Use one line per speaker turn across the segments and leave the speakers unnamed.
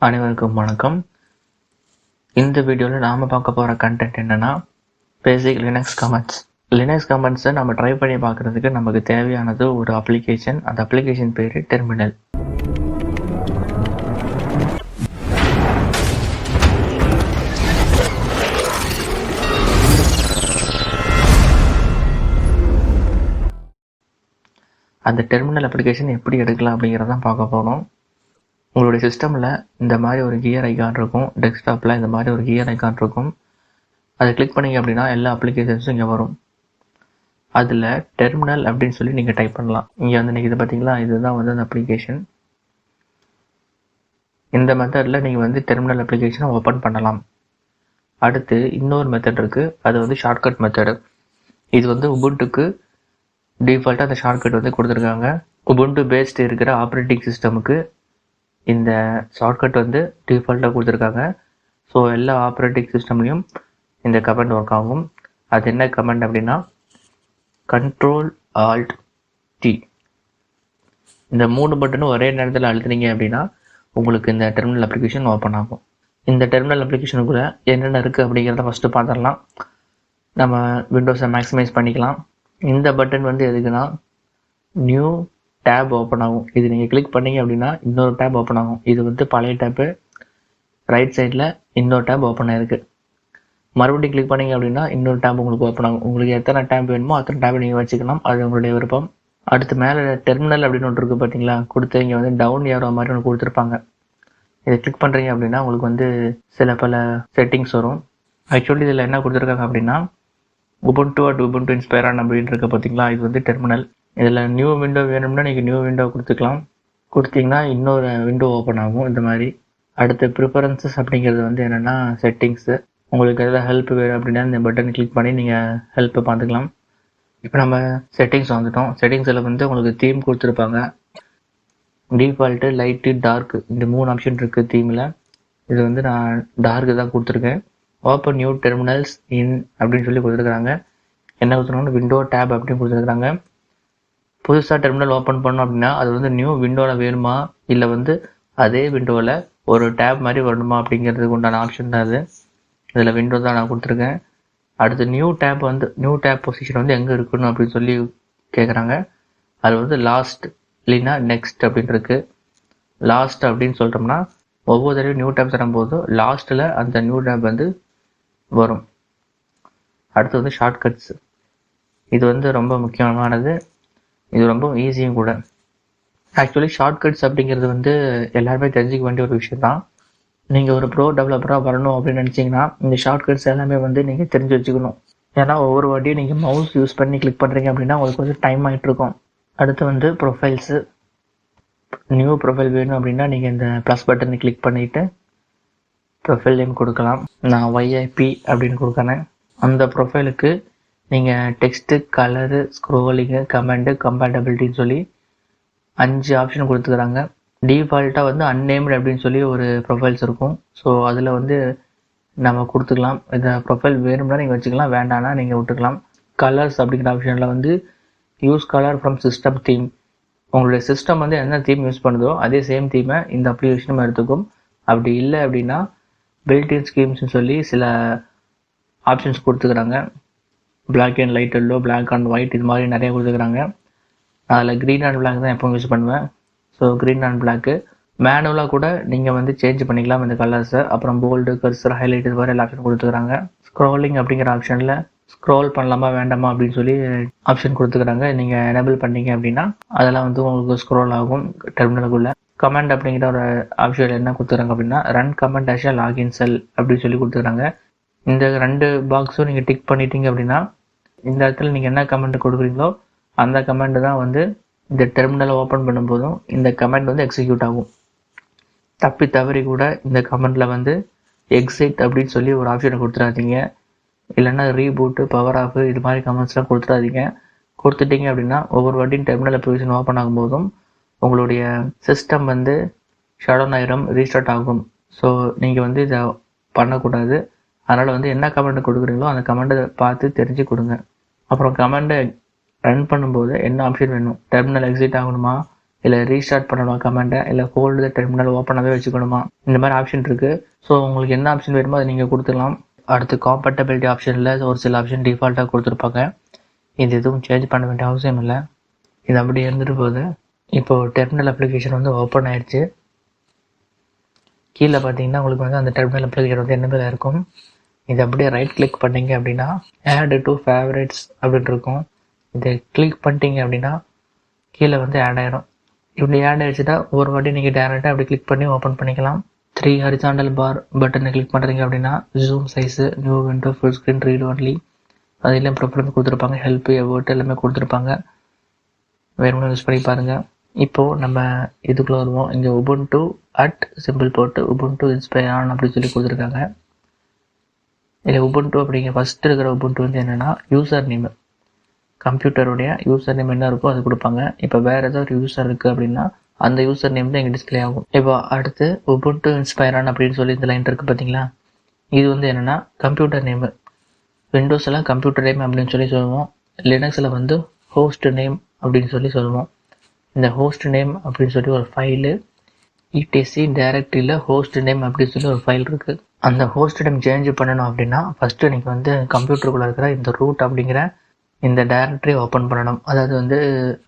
அனைவருக்கும் வணக்கம். இந்த வீடியோவில் நாம் பார்க்க போகிற கண்டென்ட் என்னென்னா பேசிக் லினக்ஸ் கமெண்ட்ஸ். லினக்ஸ் கமெண்ட்ஸை நம்ம ட்ரை பண்ணி பார்க்குறதுக்கு நமக்கு தேவையானது ஒரு அப்ளிகேஷன். அந்த அப்ளிகேஷன் பேர் டெர்மினல். அந்த டெர்மினல் அப்ளிகேஷன் எப்படி எடுக்கலாம் அப்படிங்கிறதான் பார்க்க போகிறோம். உங்களுடைய சிஸ்டமில் இந்த மாதிரி ஒரு கியர் ஐக்கான் இருக்கும், டெஸ்க்டாப்பில் இந்த மாதிரி ஒரு கியர் ஐக்கான் இருக்கும். அதை கிளிக் பண்ணிங்க அப்படின்னா எல்லா அப்ளிகேஷன்ஸும் இங்கே வரும். அதில் டெர்மினல் அப்படின்னு சொல்லி நீங்கள் டைப் பண்ணலாம். இங்கே வந்து நீங்கள் இது பார்த்தீங்களா, இதுதான் வந்து அந்த அப்ளிகேஷன். இந்த மெத்தடில் நீங்கள் வந்து டெர்மினல் அப்ளிகேஷனை ஓப்பன் பண்ணலாம். அடுத்து இன்னொரு மெத்தட் இருக்குது, அது வந்து ஷார்ட்கட் மெத்தடு. இது வந்து உபுண்டுக்கு டிஃபால்ட்டாக அந்த ஷார்ட்கட் வந்து கொடுத்துருக்காங்க. உபுண்டு பேஸ்டு இருக்கிற ஆப்ரேட்டிங் சிஸ்டமுக்கு இந்த ஷார்ட்கட் வந்து டிஃபால்ட்டாக கொடுத்துருக்காங்க. ஸோ எல்லா ஆப்ரேட்டிங் சிஸ்டம்லேயும் இந்த கமெண்ட் ஒர்க் ஆகும். அது என்ன கமெண்ட் அப்படின்னா Ctrl+Alt+T. இந்த 3 பட்டனும் ஒரே நேரத்தில் அழுத்துனீங்க அப்படின்னா உங்களுக்கு இந்த டெர்மினல் அப்ளிகேஷன் ஓப்பன் ஆகும். இந்த டெர்மினல் அப்ளிகேஷனுக்குள்ளே என்னென்ன இருக்குது அப்படிங்கிறத ஃபஸ்ட்டு பார்த்துடலாம். நம்ம விண்டோஸை மேக்ஸிமைஸ் பண்ணிக்கலாம். இந்த பட்டன் வந்து எதுக்குன்னா நியூ டேப் ஓப்பன் ஆகும். இது நீங்கள் கிளிக் பண்ணீங்க அப்படின்னா இன்னொரு டேப் ஓப்பன் ஆகும். இது வந்து பழைய டேப்பு. ரைட் சைடில் இன்னொரு டேப் ஓப்பன் ஆகிருக்கு. மறுபடியும் கிளிக் பண்ணீங்க அப்படின்னா இன்னொரு டேப் உங்களுக்கு ஓப்பன் ஆகும். உங்களுக்கு எத்தனை டேப் வேணுமோ அத்தனை டேப் நீங்கள் வச்சுக்கலாம். அது உங்களுடைய விருப்பம். அடுத்து மேலே டெர்மினல் அப்படின்னு ஒன்று இருக்குது பார்த்தீங்களா, கொடுத்து இங்கே வந்து டவுன் ஏரோ மாதிரி ஒன்று கொடுத்துருப்பாங்க. இதை கிளிக் பண்ணுறீங்க அப்படின்னா உங்களுக்கு வந்து சில பல செட்டிங்ஸ் வரும். ஆக்சுவலி இதில் என்ன கொடுத்துருக்காங்க அப்படின்னா Ubuntu அட் Ubuntu இன்ஸ்பயரான் அப்படின்னு இருக்குது பார்த்தீங்களா, இது வந்து டெர்மினல். இதில் நியூ விண்டோ வேணும்னா நீங்கள் நியூ விண்டோ கொடுத்துக்கலாம். கொடுத்தீங்கன்னா இன்னொரு விண்டோ ஓப்பன் ஆகும் இந்த மாதிரி. அடுத்து ப்ரிஃபரன்சஸ் அப்படிங்கிறது வந்து என்னென்னா செட்டிங்ஸு. உங்களுக்கு எதாவது ஹெல்ப் வேணும் அப்படின்னா இந்த பட்டன் கிளிக் பண்ணி நீங்கள் ஹெல்ப்பை பார்த்துக்கலாம். இப்போ நம்ம செட்டிங்ஸ் வந்துட்டோம். செட்டிங்ஸில் வந்து உங்களுக்கு தீம் கொடுத்துருப்பாங்க. டிஃபால்ட்டு, லைட்டு, டார்க்கு, இந்த 3 ஆப்ஷன் இருக்குது தீமில். இது வந்து நான் டார்க்கு தான் கொடுத்துருக்கேன். ஓப்பன் நியூ டெர்மினல்ஸ் இன் அப்படின்னு சொல்லி கொடுத்துருக்காங்க. என்ன கொடுத்துருக்காங்கன்னா விண்டோ டேப் அப்படின்னு கொடுத்துருக்காங்க. புதுசாக டெர்மினல் ஓப்பன் பண்ணோம் அப்படின்னா அது வந்து நியூ விண்டோவில் வேணுமா இல்லை வந்து அதே விண்டோவில் ஒரு டேப் மாதிரி வரணுமா அப்படிங்கிறதுக்கு உண்டான ஆப்ஷன் தான் அது. இதில் விண்டோ தான் நான் கொடுத்துருக்கேன். அடுத்து நியூ டேப் பொசிஷன் வந்து எங்கே இருக்கணும் அப்படின்னு சொல்லி கேட்குறாங்க. அது வந்து லாஸ்ட் இல்லைன்னா நெக்ஸ்ட் அப்படின்னு இருக்குது. லாஸ்ட் அப்படின்னு சொல்லிட்டோம்னா ஒவ்வொரு தடவையும் நியூ டேப் தரும்போது லாஸ்ட்டில் அந்த நியூ டேப் வந்து வரும். அடுத்து வந்து ஷார்ட்கட்ஸ். இது வந்து ரொம்ப முக்கியமானது. இது ரொம்ப ஈஸியும் கூட. ஆக்சுவலி ஷார்ட்கட்ஸ் அப்படிங்கிறது வந்து எல்லாருமே தெரிஞ்சிக்க வேண்டிய ஒரு விஷயம் தான். நீங்கள் ஒரு ப்ரோ டெவலப்பராக வரணும் அப்படின்னு நினச்சிங்கன்னா இந்த ஷார்ட்கட்ஸ் எல்லாமே வந்து நீங்கள் தெரிஞ்சு வச்சுக்கணும். ஏன்னா ஒவ்வொரு வாட்டியும் நீங்கள் மவுஸ் யூஸ் பண்ணி கிளிக் பண்ணுறீங்க அப்படின்னா உங்களுக்கு வந்து டைம் ஆகிட்ருக்கும். அடுத்து வந்து ப்ரொஃபைல்ஸு. நியூ ப்ரொஃபைல் வேணும் அப்படின்னா நீங்கள் இந்த ப்ளஸ் பட்டனை கிளிக் பண்ணிவிட்டு ப்ரொஃபைல் நேம் கொடுக்கலாம். நான் YIP அப்படின்னு கொடுக்குறேன். அந்த ப்ரொஃபைலுக்கு நீங்கள் டெக்ஸ்ட்டு, கலரு, ஸ்க்ரோலிங்கு, கமெண்ட்டு, கம்பேட்டபிலிட்டின்னு சொல்லி 5 ஆப்ஷன் கொடுத்துக்கிறாங்க. டிஃபால்ட்டாக வந்து அன்னேம்டு அப்படின்னு சொல்லி ஒரு ப்ரொஃபைல்ஸ் இருக்கும். ஸோ அதில் வந்து நம்ம கொடுத்துக்கலாம். இந்த ப்ரொஃபைல் வேணும்னா நீங்கள் வச்சுக்கலாம், வேண்டாம்னா நீங்கள் விட்டுக்கலாம். கலர்ஸ் அப்படிங்கிற ஆப்ஷனில் வந்து use colour from system theme. உங்களுடைய சிஸ்டம் வந்து என்ன தீம் யூஸ் பண்ணுதோ அதே சேம் தீமை இந்த அப்ளிகேஷனும் எடுத்துக்கும். அப்படி இல்லை அப்படின்னா பில்டின் ஸ்கீம்ஸ்னு சொல்லி சில ஆப்ஷன்ஸ் கொடுத்துக்கிறாங்க. Black and light yellow, black and white, இது மாதிரி நிறைய கொடுத்துக்கிறாங்க. அதில் க்ரீன் அண்ட் பிளாக் தான் எப்பவும் யூஸ் பண்ணுவேன். ஸோ க்ரீன் அண்ட் பிளாக்கு மேனுவலாக கூட நீங்கள் வந்து சேஞ்ச் பண்ணிக்கலாம் இந்த கலர்ஸை. அப்புறம் போல்டு, கர்சர், ஹைலைட், இது மாதிரி எல்லா ஆப்ஷன் கொடுத்துக்கிறாங்க. ஸ்க்ரோலிங் அப்படிங்கிற ஆப்ஷனில் ஸ்க்ரோல் பண்ணலாமா வேண்டாமா அப்படின்னு சொல்லி ஆப்ஷன் கொடுத்துக்கிறாங்க. நீங்கள் எனேபிள் பண்ணீங்க அப்படின்னா அதெல்லாம் வந்து உங்களுக்கு ஸ்க்ரோல் ஆகும் டெர்மினலுக்குள்ளே. கமெண்ட் அப்படிங்கிற ஒரு ஆப்ஷன் என்ன கொடுத்துக்கிறாங்க அப்படின்னா ரன் கமெண்ட் ஆஸ் லாகின் செல் அப்படின்னு சொல்லி கொடுத்துக்கிறாங்க. இந்த 2 பாக்ஸும் நீங்கள் டிக் பண்ணிட்டீங்க அப்படின்னா இந்த இடத்துல நீங்கள் என்ன கமெண்ட் கொடுக்குறீங்களோ அந்த கமெண்ட் தான் வந்து இந்த டெர்மினலை ஓப்பன் பண்ணும்போதும் இந்த கமெண்ட் வந்து எக்ஸிக்யூட் ஆகும். தப்பி தவறி கூட இந்த கமெண்டில் வந்து எக்ஸிட் அப்படின்னு சொல்லி ஒரு ஆப்ஷனை கொடுத்துடாதீங்க. இல்லைன்னா ரீபூட்டு, பவர் ஆஃப், இது மாதிரி கமெண்ட்ஸ்லாம் கொடுத்துடாதீங்க. கொடுத்துட்டீங்க அப்படின்னா ஒவ்வொரு வாட்டியும் டெர்மினல் அப்ளிகேஷன் ஓப்பன் ஆகும்போதும் உங்களுடைய சிஸ்டம் வந்து ஷட் டவுன் ஆயிரும், ரீஸ்டார்ட் ஆகும். ஸோ நீங்கள் வந்து இதை பண்ணக்கூடாது. அதனால் வந்து என்ன கமெண்ட் கொடுக்குறீங்களோ அந்த கமெண்ட்டை பார்த்து தெரிஞ்சு கொடுங்க. அப்புறம் கமெண்ட்டை ரன் பண்ணும்போது என்ன ஆப்ஷன் வேணும், டெர்மினல் எக்ஸிட் ஆகணுமா இல்லை ரீஸ்டார்ட் பண்ணணும் கமெண்ட்டை, இல்லை ஹோல்டு டெர்மினல் ஓப்பனாகவே வச்சுக்கணுமா, இந்த மாதிரி ஆப்ஷன் இருக்குது. ஸோ உங்களுக்கு என்ன ஆப்ஷன் வேணுமோ அதை நீங்கள் கொடுத்துக்கலாம். அடுத்து காம்பேட்டபிலிட்டி ஆப்ஷனில் ஒரு சில ஆப்ஷன் டிஃபால்ட்டாக கொடுத்துருப்பாங்க. இது எதுவும் சேஞ்ச் பண்ண வேண்டிய அவசியம் இல்லை. இது அப்படியே இருந்துட்டு போகுது. இப்போது டெர்மினல் அப்ளிகேஷன் வந்து ஓப்பன் ஆயிடுச்சு. கீழே பார்த்தீங்கன்னா உங்களுக்கு வந்து அந்த டெர்மினல் அப்ளிகேஷன் வந்து என்ன பேர் இருக்கும். இது அப்படியே ரைட் கிளிக் பண்ணிங்க அப்படின்னா ஆட் டு ஃபேவரேட்ஸ் அப்படின்னு இருக்கும். இதை கிளிக் பண்ணிட்டீங்க அப்படின்னா கீழே வந்து ஆட் ஆகிடும். இப்படி ஆட் ஆகிடுச்சுன்னா ஒரு வாட்டி நீங்கள் டேரெக்டாக அப்படி கிளிக் பண்ணி ஓப்பன் பண்ணிக்கலாம். 3 ஹரிசாண்டல் பார் பட்டனை கிளிக் பண்ணுறீங்க அப்படின்னா zoom size, new window, full screen, read only, அதெல்லாம் ப்ரிஃபரன்ஸ் கொடுத்துருப்பாங்க. ஹெல்ப், எவர்ட் எல்லாமே கொடுத்துருப்பாங்க. வேணும்னு யூஸ் பண்ணி பாருங்கள். இப்போது நம்ம இதுக்குள்ளே வருவோம். இங்கே உபுண்டு அட் சிம்பிள் போட்டு உபுண்டு இன்ஸ்பயர் ஆன் அப்படின்னு சொல்லி கொடுத்துருக்காங்க. இதில் உபுண்டு அப்படிங்கிற ஃபஸ்ட்டு இருக்கிற உபுண்டு வந்து என்னென்னா யூசர் நேமு, கம்ப்யூட்டருடைய யூசர் நேம் என்ன இருக்கோ அது கொடுப்பாங்க. இப்போ வேறு ஏதாவது ஒரு யூசர் இருக்குது அப்படின்னா அந்த யூசர் நேம் தான் இங்கே டிஸ்பிளே ஆகும். இப்போ அடுத்து உபுண்டு இன்ஸ்பயர் ஆன் அப்படின்னு சொல்லி இந்த லைன் இருக்குது பார்த்தீங்களா, இது வந்து என்னென்னா கம்ப்யூட்டர் நேமு. விண்டோஸில் கம்ப்யூட்டர் நேம் அப்படின்னு சொல்லி சொல்லுவோம். லினக்ஸில் வந்து ஹோஸ்ட் நேம் அப்படின்னு சொல்லி சொல்லுவோம். இந்த ஹோஸ்ட் நேம் அப்படின்னு சொல்லி ஒரு ஃபைலு இடிசி டைரக்டரியில் ஹோஸ்ட் நேம் அப்படின்னு சொல்லி ஒரு ஃபைல் இருக்குது. அந்த ஹோஸ்ட் நேம் சேஞ்ச் பண்ணணும் அப்படின்னா ஃபஸ்ட்டு நீங்கள் வந்து கம்ப்யூட்டருக்குள்ளே இருக்கிற இந்த ரூட் அப்படிங்கிற இந்த டைரக்டரி ஓப்பன் பண்ணணும். அதாவது வந்து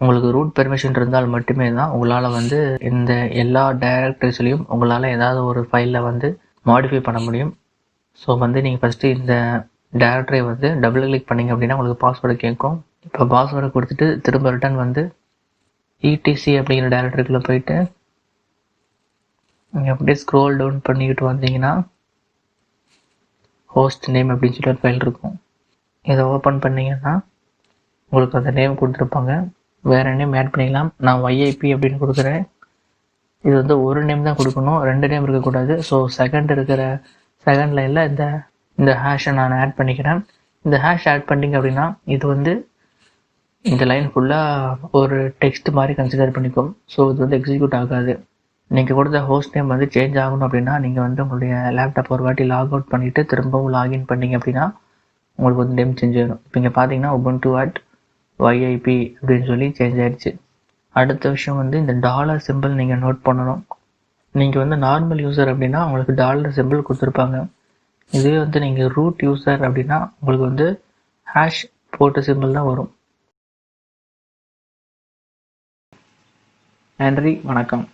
உங்களுக்கு ரூட் பெர்மிஷன் இருந்தால் மட்டுமே தான் உங்களால் வந்து இந்த எல்லா டைரக்டரிஸ்லையும் உங்களால் ஏதாவது ஒரு ஃபைலில் வந்து மாடிஃபை பண்ண முடியும். ஸோ வந்து நீங்கள் ஃபஸ்ட்டு இந்த டைரக்டரி வந்து டபுள் கிளிக் பண்ணிங்க அப்படின்னா உங்களுக்கு பாஸ்வேர்டு கேட்கும். இப்போ பாஸ்வேர்டை கொடுத்துட்டு திரும்ப ரிட்டர்ன் வந்து இடிசி அப்படிங்கிற டைரக்டரிக்குள்ளே போயிட்டு நீங்கள் அப்படியே ஸ்க்ரோல் டவுன் பண்ணிக்கிட்டு வந்தீங்கன்னா ஹோஸ்ட் நேம் அப்படின்னு சொல்லி ஒரு ஃபைல் இருக்கும். இதை ஓப்பன் பண்ணிங்கன்னா உங்களுக்கு அந்த நேம் கொடுத்துருப்பாங்க. வேறு நேம் ஆட் பண்ணிக்கலாம். நான் YIP அப்படின்னு கொடுக்குறேன். இது வந்து ஒரு நேம் தான் கொடுக்கணும், 2 நேம் இருக்கக்கூடாது. ஸோ செகண்ட் லைனில் இந்த ஹேஷை நான் ஆட் பண்ணிக்கிறேன். இந்த ஹேஷ் ஆட் பண்ணிங்க அப்படின்னா இது வந்து இந்த லைன் ஃபுல்லாக ஒரு டெக்ஸ்ட் மாதிரி கன்சிடர் பண்ணிக்கும். ஸோ இது வந்து எக்ஸிக்யூட் ஆகாது. நீங்கள் கொடுத்த ஹோஸ்ட் நேம் வந்து சேஞ்ச் ஆகணும் அப்படின்னா நீங்கள் வந்து உங்களுடைய லேப்டாப் ஒரு வாட்டி லாக் அவுட் பண்ணிவிட்டு திரும்பவும் லாகின் பண்ணிங்க அப்படின்னா உங்களுக்கு வந்து நேம் சேஞ்ச் ஆகிடும். இப்போ இங்கே பார்த்தீங்கன்னா உபுண்டு அட் YIP அப்படின்னு சொல்லி சேஞ்ச் ஆகிடுச்சு. அடுத்த விஷயம் வந்து இந்த டாலர் சிம்பிள் நீங்கள் நோட் பண்ணணும். நீங்கள் வந்து நார்மல் யூசர் அப்படின்னா உங்களுக்கு டாலர் சிம்பிள் கொடுத்துருப்பாங்க. இதுவே வந்து நீங்கள் ரூட் யூசர் அப்படின்னா உங்களுக்கு வந்து ஹேஷ் போட்ட சிம்பிள் தான் வரும். நன்றி, வணக்கம்.